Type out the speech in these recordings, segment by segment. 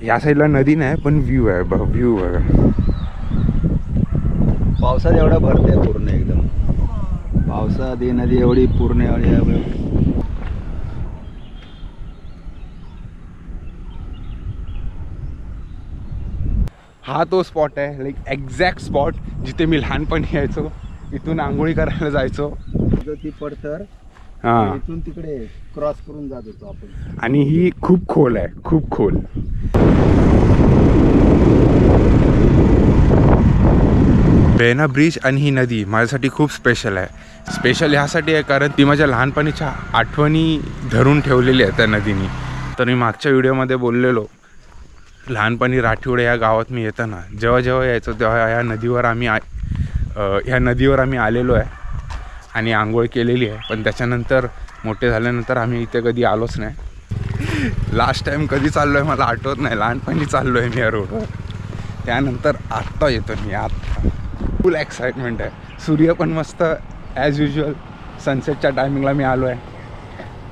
या साईडला नदी नाही पण व्ह्यू आहे, व्ह्यू बघा. पावसात एवढा भरते पूर्ण एकदम. पावसात ही नदी एवढी पूर्ण एवढी. हा तो स्पॉट आहे, लाईक एक्झॅक्ट स्पॉट जिथे मी लहानपणी यायचो. इथून आंघोळी करायला जायचो. ती पडतर हां, इथून तिकडे क्रॉस करून जात होतो आपण. आणि ही खूप खोल आहे, खूप खोल. बेना ब्रिज आणि ही नदी माझ्यासाठी खूप स्पेशल आहे. स्पेशल ह्यासाठी आहे कारण ती माझ्या लहानपणीच्या आठवणी धरून ठेवलेली आहे त्या नदीनी. तर मी मागच्या व्हिडिओमध्ये बोललेलो, लहानपणी राठिवडे या गावात मी येताना जेव्हा जेव्हा यायचो तेव्हा ह्या नदीवर आम्ही आलेलो आहे आणि आंघोळ केलेली आहे. पण त्याच्यानंतर मोठे झाल्यानंतर आम्ही इथे कधी आलोच नाही. लास्ट टाईम कधी चाललो आहे मला आठवत नाही. लहानपणी चाललो आहे मी या रोडवर. त्यानंतर आत्ता येतो मी. आत्ता फुल एक्साइटमेंट आहे. सूर्य पण मस्त ॲज युजल सनसेटच्या टायमिंगला मी आलो आहे.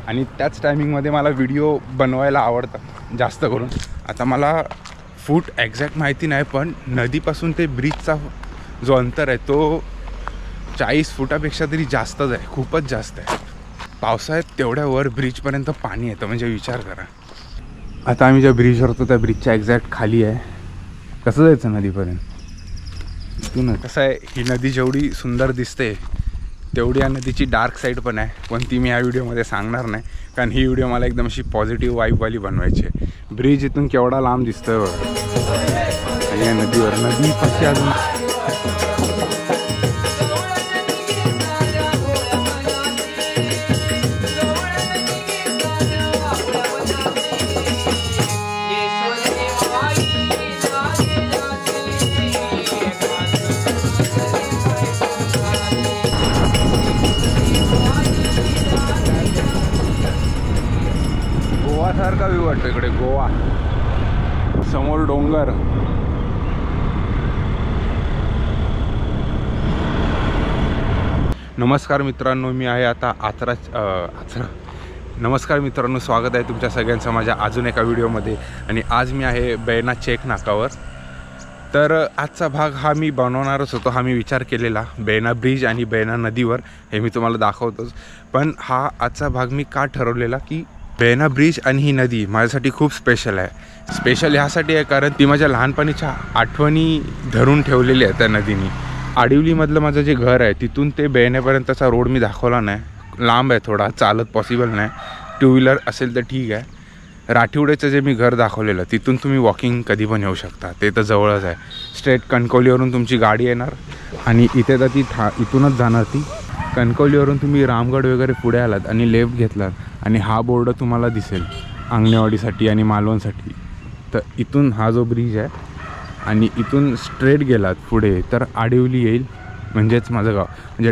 आणि त्याच टायमिंगमध्ये मला व्हिडिओ बनवायला आवडतं जास्त करून. आता मला फूट एक्झॅक्ट माहिती नाही पण नदीपासून ते ब्रिजचा जो अंतर आहे तो 40 फुटापेक्षा तरी जास्तच आहे, खूपच जास्त आहे. पावसाळ्यात तेवढ्या वर ब्रिजपर्यंत पाणी येतं म्हणजे विचार करा. आता आम्ही ज्या ब्रिजवर होतो त्या ब्रिजच्या एक्झॅक्ट खाली आहे. कसं जायचं नदीपर्यंत? इथून कसं आहे, ही नदी जेवढी सुंदर दिसते तेवढी या नदीची डार्क साईड पण आहे. पण ती मी या व्हिडिओमध्ये सांगणार नाही कारण ही व्हिडिओ मला एकदम अशी पॉझिटिव्ह वाईबवाली बनवायची आहे. ब्रिज इथून केवढा लांब दिसतोय बघा. आणि या नदीवर नदी कशी अजून गोवासारखा व्ह्यू वाटतो इकडे. गोवा समोर डोंगर. नमस्कार मित्रांनो, मी आहे आता नमस्कार मित्रांनो, स्वागत आहे तुमच्या सगळ्यांचं माझ्या अजून एका व्हिडिओमध्ये. आणि आज मी आहे बेना चेक नाकावर. तर आजचा भाग हा मी बनवणारच होतो. हा मी विचार केलेला बेना ब्रिज आणि बेना नदीवर, हे मी तुम्हाला दाखवतोच. पण हा आजचा भाग मी का ठरवलेला की बेना ब्रिज आणि ही नदी माझ्यासाठी खूप स्पेशल आहे. स्पेशल ह्यासाठी आहे कारण ती माझ्या लहानपणीच्या आठवणी धरून ठेवलेली आहे त्या नदीनी. आडिवलीमधलं माझं जे घर आहे तिथून ते बेण्यापर्यंतचा रोड मी दाखवला नाही. लांब आहे थोडा, चालत पॉसिबल नाही. टू व्हीलर असेल तर ठीक आहे. राठिवडेचं जे मी घर दाखवलेलं तिथून तुम्ही वॉकिंग कधी पण येऊ शकता, ते तर जवळच आहे. स्ट्रेट कणकवलीवरून तुमची गाडी येणार आणि इथे तर ती इथूनच जाणार. ती कणकवलीवरून तुम्ही रामगड वगैरे पुढे आलात आणि लेफ्ट घेतलात आणि हा बोर्ड तुम्हाला दिसेल आंगणेवाडीसाठी आणि मालवणसाठी. तर इथून हा जो ब्रिज आहे आणि इथून स्ट्रेट गेलात पुढे तर आडिवली येईल, म्हणजेच माझं गाव. म्हणजे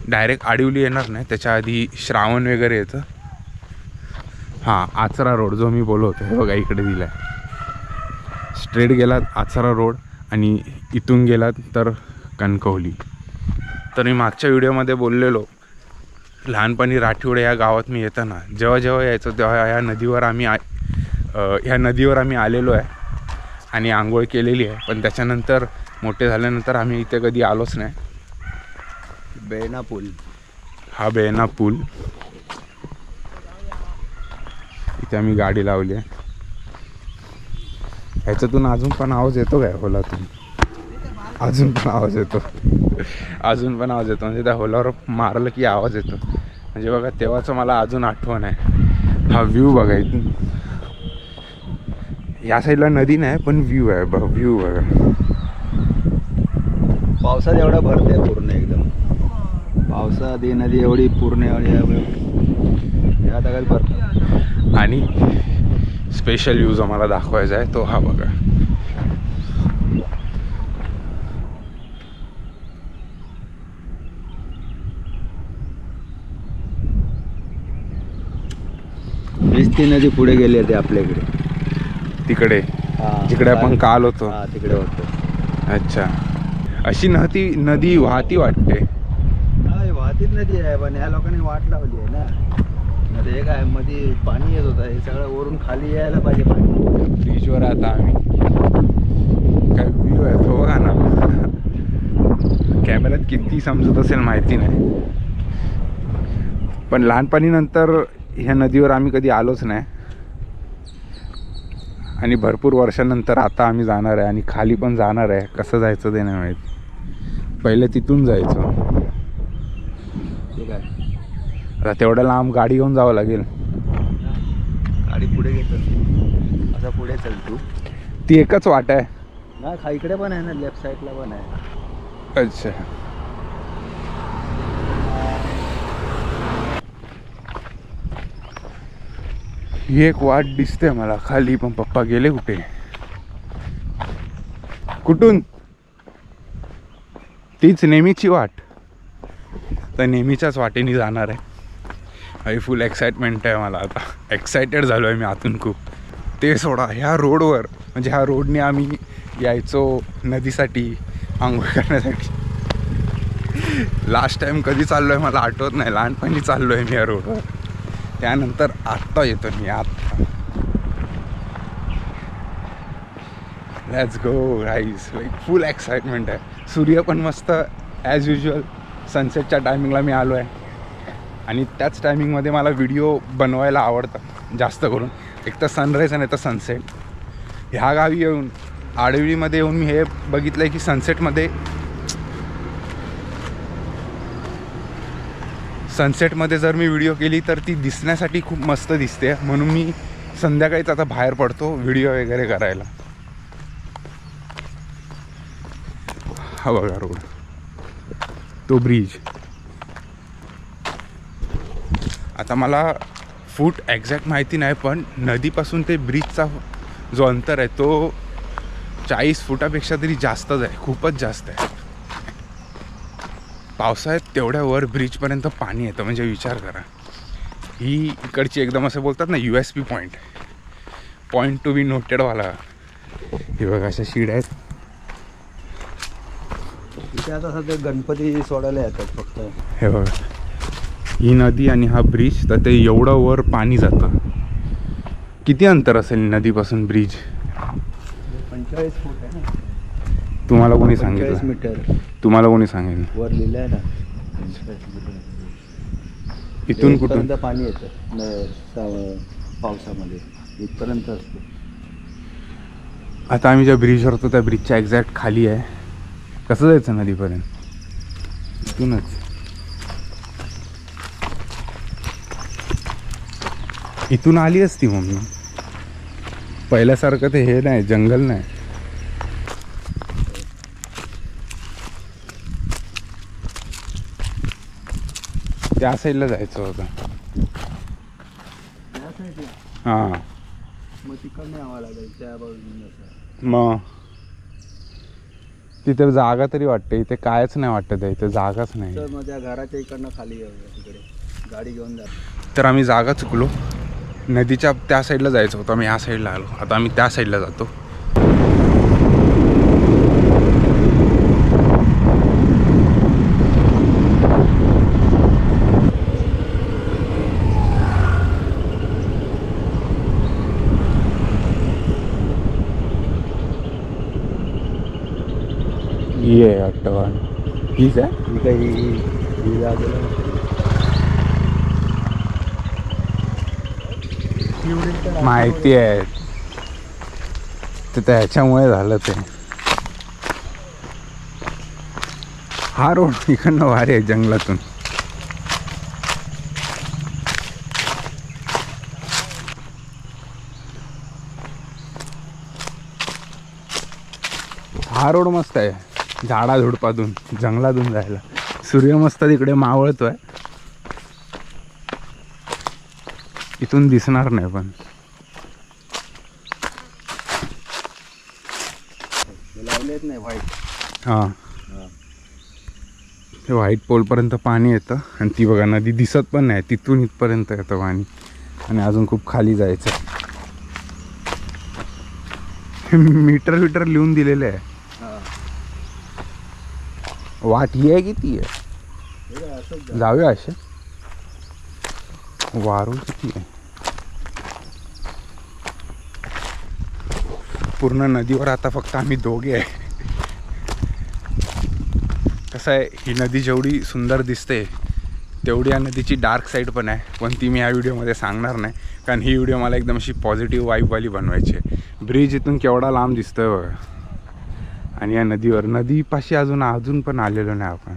डायरेक्ट आडिवली येणार नाही, त्याच्या आधी श्रावण वगैरे येतं. हां, आचरा रोड जो मी बोललो होतो हे बघा इकडे दिला आहे. स्ट्रेट गेलात आचरा रोड आणि इथून गेलात तर कणकवली. तर मी मागच्या व्हिडिओमध्ये बोललेलो, लहानपणी राठिवडे या गावात मी येताना जेव्हा जेव्हा यायचो तेव्हा ह्या नदीवर आम्ही आलेलो आहे आणि आंघोळ केलेली आहे. पण त्याच्यानंतर मोठे झाल्यानंतर आम्ही इथे कधी आलोच नाही. बेना पूल, हा बेना पूल. इथे आम्ही गाडी लावली आहे. ह्याच्यातून अजून पण आवाज येतो काय होलातून? अजून पण आवाज येतो. म्हणजे त्या होलावर मारलं की आवाज येतो. म्हणजे बघा तेव्हाचं मला अजून आठवण आहे. हा व्ह्यू बघा इथून. या साईडला नदी नाही पण व्ह्यू आहे, व्ह्यू बघा. पावसात एवढा भरते पूर्ण एकदम. पावसात ही नदी एवढी पूर्ण एवढी आता काय भरतं. आणि स्पेशल व्ह्यू जो मला दाखवायचा आहे तो हा बघा. ती नदी पुढे गेली आहे आपल्याकडे, तिकडे जिकडे आपण काल होतो तिकडे होतो. अच्छा, अशी नदी वाहती वाटते. वाहतीच नदी आहे पण ह्या लोकांनी वाट लावली आहे ना. आता हे काय मध्ये पाणी येत होतं, हे सगळं वरून खाली यायला पाहिजे पाणी. ब्रिजवर आता आम्ही काय व्ह्यू आहे तो बघा ना. कॅमेऱ्यात किती समजत असेल माहिती नाही, पण लहानपणी नंतर ह्या नदीवर आम्ही कधी आलोच नाही आणि भरपूर वर्षानंतर आता आम्ही जाणार आहे आणि खाली पण जाणार आहे. कसं जायचं ते नाही माहीत. पहिले तिथून जायचं. ठीक आहे, आता तेवढ्या लांब गाडी घेऊन जावं लागेल. गाडी पुढे घेतो, असं पुढे चल तू. ती एकच वाट आहे ना, खा इकडे पण आहे ना, लेफ्ट साईडला पण आहे. अच्छा. ही एक वाट दिसते मला खाली, पण पप्पा गेले कुठे? कुठून? तीच नेहमीची वाट. तर नेहमीच्याच वाटेने जाणार आहे. आई फुल एक्साइटमेंट आहे मला आता. एक्सायटेड झालो आहे मी आतून खूप. ते सोडा, ह्या रोडवर म्हणजे ह्या रोडने आम्ही यायचो नदीसाठी, आंघोळ करण्यासाठी. लास्ट टाइम कधी चाललो आहे मला आठवत नाही. लहानपणी चाललो आहे मी या रोडवर. त्यानंतर आत्ता येतो मी. आत्ता let's go guys. Like full excitement आहे. सूर्य पण मस्त ॲज युजल सनसेटच्या टायमिंगला मी आलो आहे आणि त्याच टायमिंगमध्ये मला व्हिडिओ बनवायला आवडतं जास्त करून. एक तर सनराईज आणि तर सनसेट. ह्या गावी येऊन आडवीमध्ये येऊन मी हे बघितलं आहे की सनसेटमध्ये जर मी व्हिडिओ केली तर ती दिसण्यासाठी खूप मस्त दिसते. म्हणून मी संध्याकाळीच आता बाहेर पडतो व्हिडिओ वगैरे करायला. हा बघा रोड, तो ब्रिज. आता मला फूट एक्झॅक्ट माहिती नाही, पण नदीपासून ते ब्रिजचा जो अंतर आहे तो 40 फुटापेक्षा तरी जास्तच आहे. खूपच जास्त आहे. पावसाळ्यात तेवढ्या वर ब्रिजपर्यंत पाणी येतं म्हणजे विचार करा. ही इकडची एकदम असं बोलतात ना USP पॉईंट टू बी नोटेडवाला. हे बघा अशा शिड्या आहेत. इथे आता सध्या गणपती सोडायला येतात फक्त. हे बघा ही नदी आणि हा ब्रिज, तर ते एवढं वर पाणी जातं. किती अंतर असेल नदीपासून ब्रिज? 45 फूट आहे ना. तुम्हाला कोणी 45 सांगितलं? मीटर. तुम्हाला कोणी सांगितलं? वर लिहिलं आहे ना. इथून कुठून पाणी येतं पावसामध्ये इथपर्यंत असतं. आता आम्ही ज्या ब्रिजवर होतो त्या ब्रिजच्या एक्झॅक्ट खाली आहे. कसं जायचं नदीपर्यंत? इथूनच. इथून आली असती मम्मी. पहिल्यासारखं ते हे नाही, जंगल नाही. त्या साईडला जायचं होतं. हां मग तिकडनं यावं लागेल त्या बाजूने. मग तिथे जागा तरी वाटते. इथे कायच नाही वाटत आहे. इथे जागाच नाही. तर मग त्या घराच्या इकडनं खाली येऊया तिकडे गाडी घेऊन जा. तर आम्ही जागा चुकलो. नदीच्या त्या साईडला जायचं होतं, आम्ही ह्या साईडला आलो. आता आम्ही त्या साईडला जातो. ये वाटतं हीच आहे. ही काही ही जागेला माहिती आहे. तर त्याच्यामुळे झालं ते. हा रोड इकडनं भारी आहे जंगलातून. हा रोड मस्त आहे. झाडाझुडपातून जंगलातून जायला. सूर्य मस्त तिकडे मावळतोय. इथून दिसणार नाही पण लावलेत नाही व्हाईट. हां ते व्हाईट पोलपर्यंत पाणी येतं आणि ती बघा नदी दिसत पण नाही. तिथून इथपर्यंत येतं पाणी आणि अजून खूप खाली जायचं. मीटर लिहून दिलेले आहे. वाट ही आहे की ती आहे? जाऊया असे. वारूळ किती आहे. पूर्ण नदीवर आता फक्त आम्ही दोघे आहे. कसं आहे, ही नदी जेवढी सुंदर दिसते तेवढी या नदीची डार्क साईड पण आहे, पण ती मी या व्हिडिओमध्ये सांगणार नाही, कारण ही व्हिडिओ मला एकदम अशी पॉझिटिव्ह वाईबवाली बनवायची आहे. ब्रिज इथून केवढा लांब दिसतोय बघा. आणि या नदीवर, नदीपाशी अजून पण आलेलो नाही आपण.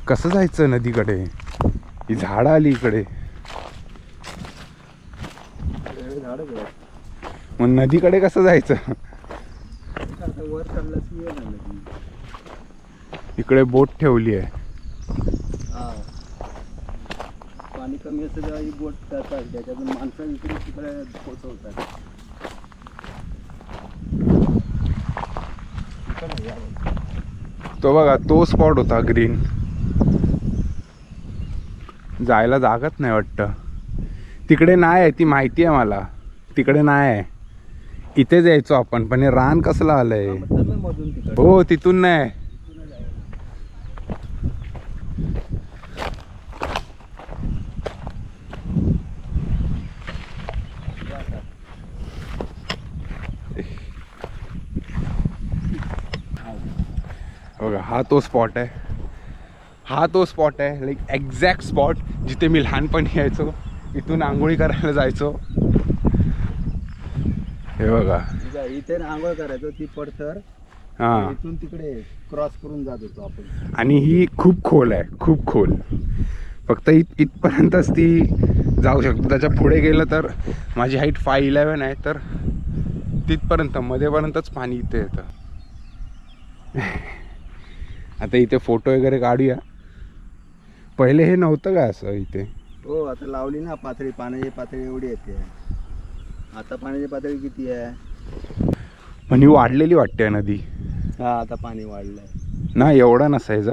कसं जायचं नदीकडे? ही झाडं आली इकडे, मग नदीकडे कसं जायचं? वर चाललं. इकडे बोट ठेवली आहे. पाणी कमी असतं तेव्हा ही बोट जातात, त्याच्यातून माणसं इकडे तिकडे पोचवतात. तो बघा, तो स्पॉट होता ग्रीन. जायला जागाच नाही वाटतं. तिकडे नाही आहे, ती माहिती आहे मला. तिकडे नाही आहे, इथेच यायचो आपण, पण हे रान कसलं आलंय. हो, तिथून नाही. बघा, हा तो स्पॉट आहे. हा तो स्पॉट आहे, लाईक एक्झॅक्ट स्पॉट जिथे मी लहानपणी यायचो. इथून आंघोळी करायला जायचो. हे बघा, इथे आंघोळ करायचो, ती पडतर हां, इथून तिकडे क्रॉस करून जात होतो आपण. आणि ही खूप खोल आहे, खूप खोल. फक्त इथपर्यंतच ती जाऊ शकतो. त्याच्या पुढे गेलं तर, माझी हाईट 5'11" आहे, तर तिथपर्यंत मध्येपर्यंतच पाणी इथे येतं. आता इथे फोटो वगैरे काढूया. पहिले हे नव्हतं का असं इथे? हो, आता लावली ना पातळी, पाण्याची पातळी एवढी येते. आता पाण्याची पातळी किती आहे? पण ही वाढलेली वाटते नदी. हा, आता पाणी वाढलंय ना, एवढं नसायचं.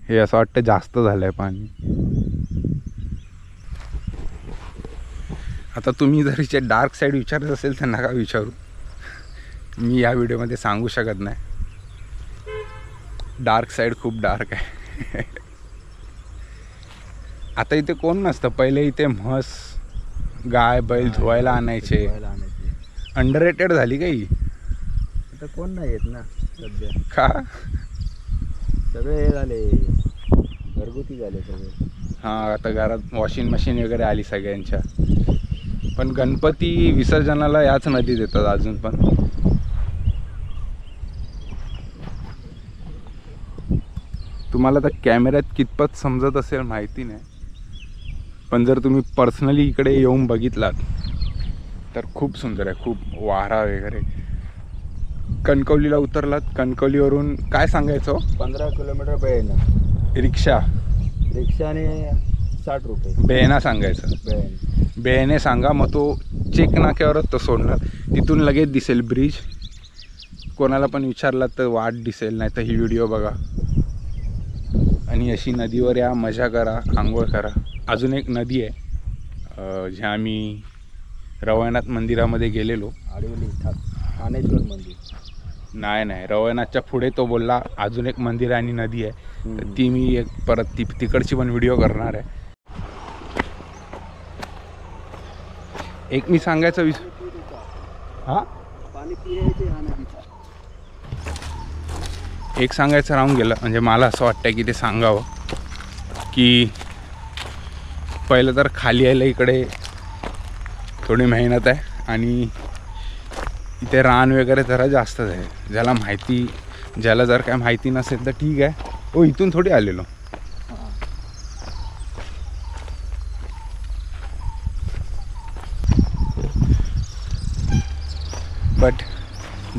हे असं वाटतं जास्त झालंय पाणी. आता तुम्ही जर हिचे डार्क साईड विचारत असेल तर नका विचारू, मी या व्हिडिओमध्ये सांगू शकत नाही. डार्क साईड खूप डार्क आहे. आता इथे कोण नसतं. पहिले इथे म्हस, गाय, बैल धुवायला आणायचे. अंडररेटेड झाली का ही? आता कोण नाही येत ना सध्या. का? सगळे हे झाले, घरगुती झाले सगळे. हां, आता घरात वॉशिंग मशीन वगैरे आली सगळ्यांच्या. पण गणपती विसर्जनाला याच नदीत येतात अजून पण. तुम्हाला तर कॅमेऱ्यात कितपत समजत असेल माहिती नाही, पण जर तुम्ही पर्सनली इकडे येऊन बघितलात तर खूप सुंदर आहे. खूप वारा वगैरे. कणकवलीला उतरलात, कणकवलीवरून काय सांगायचं? 15 किलोमीटर बेन. रिक्षाने 60 रुपये. बेहना सांगायचं. बेहने सांगा, मग तो चेक नाक्यावरच तो सोडणार. तिथून लगेच दिसेल ब्रिज. कोणाला पण विचारलात तर वाट दिसेल, नाही तर ही व्हिडिओ बघा. आणि अशी नदीवर या, मजा करा, आंघोळ करा. अजून एक नदी आहे, ज्या आम्ही रवळनाथ मंदिरामध्ये गेलेलो. आडवली ठाणेश्वर मंदिर. नाही, रवळनाथच्या पुढे तो बोलला अजून एक मंदिर आणि नदी आहे. तर ती मी एक परत तिकडची पण व्हिडिओ करणार आहे. एक मी सांगायचं हां, पाणी पियायचे हा नदीचा. एक सांगायचं राहून गेलं, म्हणजे मला असं वाटतं की ते सांगावं की पहिलं तर खाली यायला इकडे थोडी मेहनत आहे, आणि इथे रान वगैरे जरा जास्तच आहे. ज्याला जर काय माहिती नसेल तर ठीक आहे. हो, इथून थोडी आलेलो. बट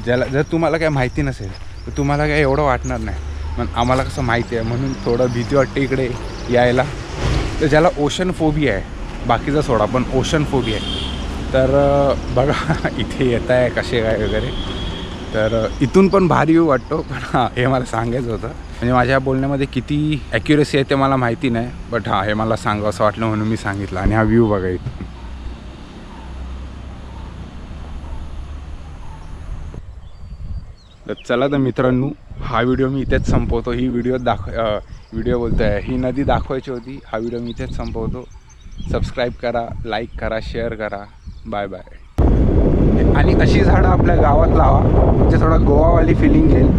जर तुम्हाला काय माहिती नसेल तर तुम्हाला काय एवढं वाटणार नाही. पण आम्हाला कसं माहिती आहे म्हणून थोडं भीती वाटते इकडे यायला. तर ज्याला ओशन फोबिया आहे, बाकीचा सोडा, पण ओशन फोबिया आहे, तर बघा इथे येत आहे कसे काय वगैरे. तर इथून पण भारी व्ह्यू वाटतो. पण हां, हे मला सांगायचं होतं. म्हणजे माझ्या बोलण्यामध्ये किती ॲक्युरेसी आहे ते मला माहिती नाही, बट हां, हे मला सांगावं असं वाटलं म्हणून मी सांगितलं. आणि हा व्ह्यू बघा इथून. तर चला तर मित्रांनो, हा व्हिडिओ मी इथेच संपवतो. ही व्हिडिओ बोलतो आहे, ही नदी दाखवायची होती. हा व्हिडिओ मी इथेच संपवतो. सबस्क्राईब करा, लाईक करा, शेअर करा. Bye bye. आणि अशी झाडं आपल्या गावात लावा म्हणजे थोडं गोवावाली फिलिंग येईल.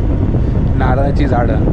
नारळाची झाडं